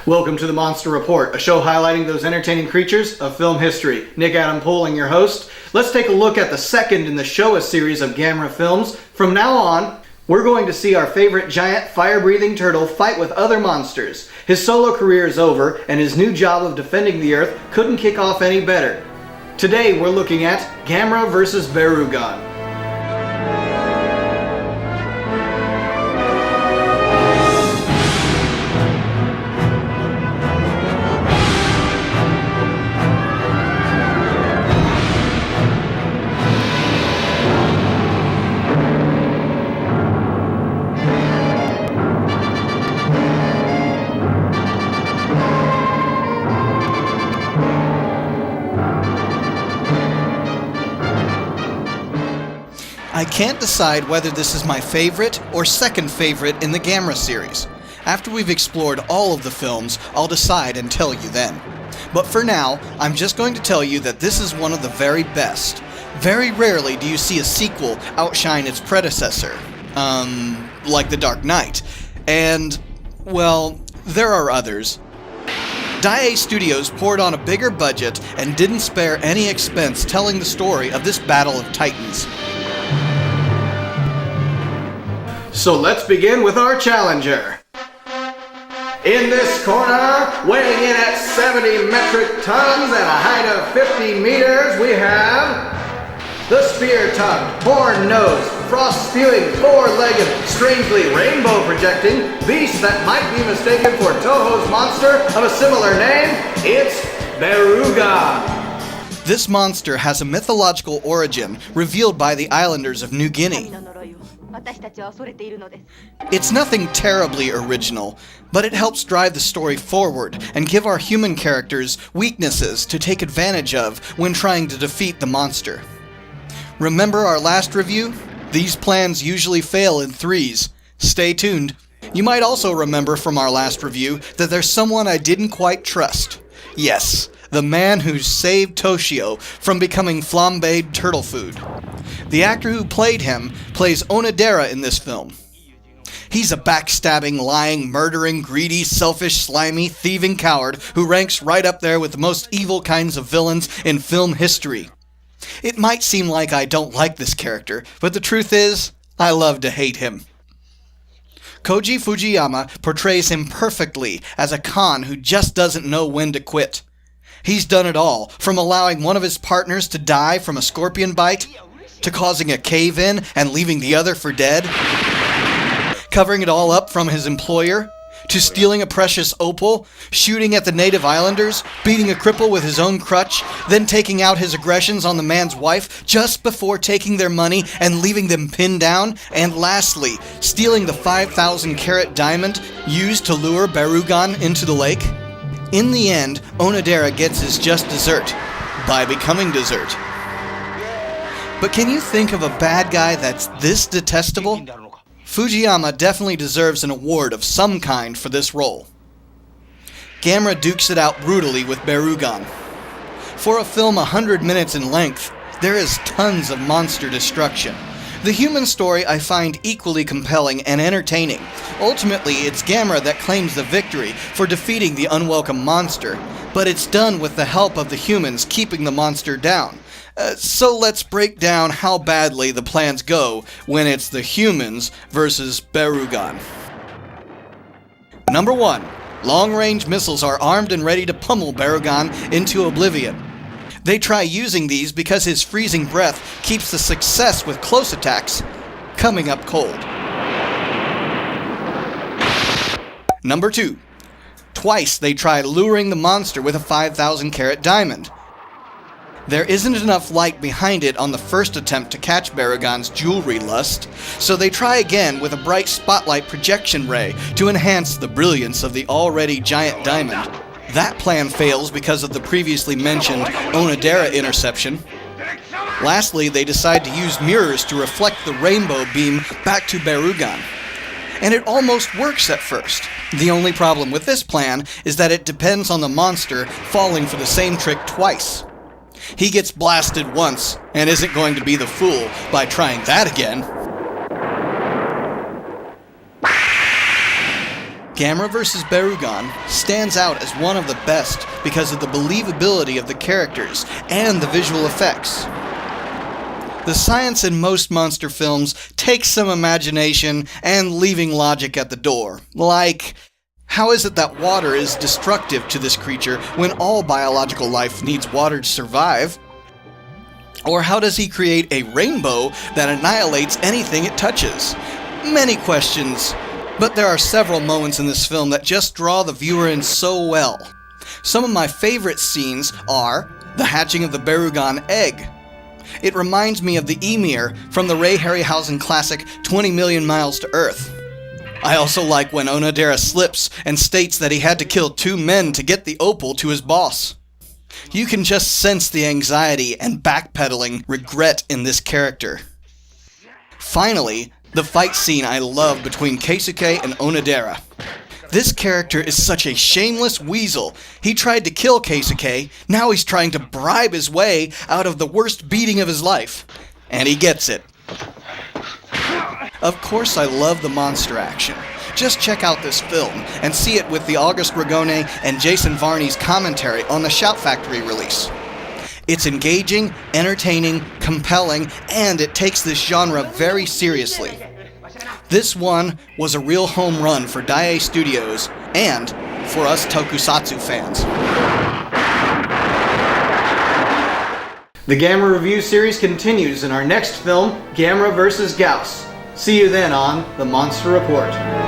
Welcome to the Monster Report, a show highlighting those entertaining creatures of film history. Nick Adam Poling, your host. Let's take a look at the second in the Showa series of Gamera films. From now on, we're going to see our favorite giant fire-breathing turtle fight with other monsters. His solo career is over, and his new job of defending the Earth couldn't kick off any better. Today, we're looking at Gamera vs. Barugon. I can't decide whether this is my favorite or second favorite in the Gamera series. After we've explored all of the films, I'll decide and tell you then. But for now, I'm just going to tell you that this is one of the very best. Very rarely do you see a sequel outshine its predecessor. Like The Dark Knight. And, well, there are others. Daiei Studios poured on a bigger budget and didn't spare any expense telling the story of this battle of titans. So let's begin with our challenger. In this corner, weighing in at 70 metric tons at a height of 50 meters, we have the spear-tongued, horn-nosed, frost-spewing, four-legged, strangely rainbow-projecting beast that might be mistaken for Toho's monster of a similar name. It's Barugon. This monster has a mythological origin revealed by the islanders of New Guinea. It's nothing terribly original, but it helps drive the story forward and give our human characters weaknesses to take advantage of when trying to defeat the monster. Remember our last review? These plans usually fail in threes. Stay tuned. You might also remember from our last review that there's someone I didn't quite trust. Yes, the man who saved Toshio from becoming flambéed turtle food. The actor who played him plays Onodera in this film. He's a backstabbing, lying, murdering, greedy, selfish, slimy, thieving coward who ranks right up there with the most evil kinds of villains in film history. It might seem like I don't like this character, but the truth is, I love to hate him. Koji Fujiyama portrays him perfectly as a con who just doesn't know when to quit. He's done it all, from allowing one of his partners to die from a scorpion bite, to causing a cave-in and leaving the other for dead, covering it all up from his employer, to stealing a precious opal, shooting at the native islanders, beating a cripple with his own crutch, then taking out his aggressions on the man's wife just before taking their money and leaving them pinned down, and lastly, stealing the 5,000-carat diamond used to lure Barugon into the lake. In the end, Onodera gets his just dessert, by becoming dessert. But can you think of a bad guy that's this detestable? Fujiyama definitely deserves an award of some kind for this role. Gamera dukes it out brutally with Barugon. For a film 100 minutes in length, there is tons of monster destruction. The human story I find equally compelling and entertaining. Ultimately, it's Gamera that claims the victory for defeating the unwelcome monster, but it's done with the help of the humans keeping the monster down. So let's break down how badly the plans go when it's the humans versus Barugon. Number 1. Long-range missiles are armed and ready to pummel Barugon into oblivion. They try using these because his freezing breath keeps the success with close attacks coming up cold. Number 2. Twice they tried luring the monster with a 5,000-carat diamond. There isn't enough light behind it on the first attempt to catch Barugon's jewelry lust, so they try again with a bright spotlight projection ray to enhance the brilliance of the already giant diamond. That plan fails because of the previously mentioned Onodera interception. Lastly, they decide to use mirrors to reflect the rainbow beam back to Barugon. And it almost works at first. The only problem with this plan is that it depends on the monster falling for the same trick twice. He gets blasted once, and isn't going to be the fool by trying that again. Gamera vs. Barugon stands out as one of the best because of the believability of the characters and the visual effects. The science in most monster films takes some imagination and leaving logic at the door. Like, how is it that water is destructive to this creature when all biological life needs water to survive? Or how does he create a rainbow that annihilates anything it touches? Many questions, but there are several moments in this film that just draw the viewer in so well. Some of my favorite scenes are the hatching of the Barugon egg. It reminds me of the Emir from the Ray Harryhausen classic 20 Million Miles to Earth. I also like when Onodera slips and states that he had to kill 2 men to get the opal to his boss. You can just sense the anxiety and backpedaling regret in this character. Finally, the fight scene I love between Keisuke and Onodera. This character is such a shameless weasel. He tried to kill Keisuke, now he's trying to bribe his way out of the worst beating of his life. And he gets it. Of course I love the monster action. Just check out this film and see it with the August Ragone and Jason Varney's commentary on the Shout Factory release. It's engaging, entertaining, compelling, and it takes this genre very seriously. This one was a real home run for Daiei Studios and for us tokusatsu fans. The Gamera review series continues in our next film, Gamera vs. Gauss. See you then on The Monster Report.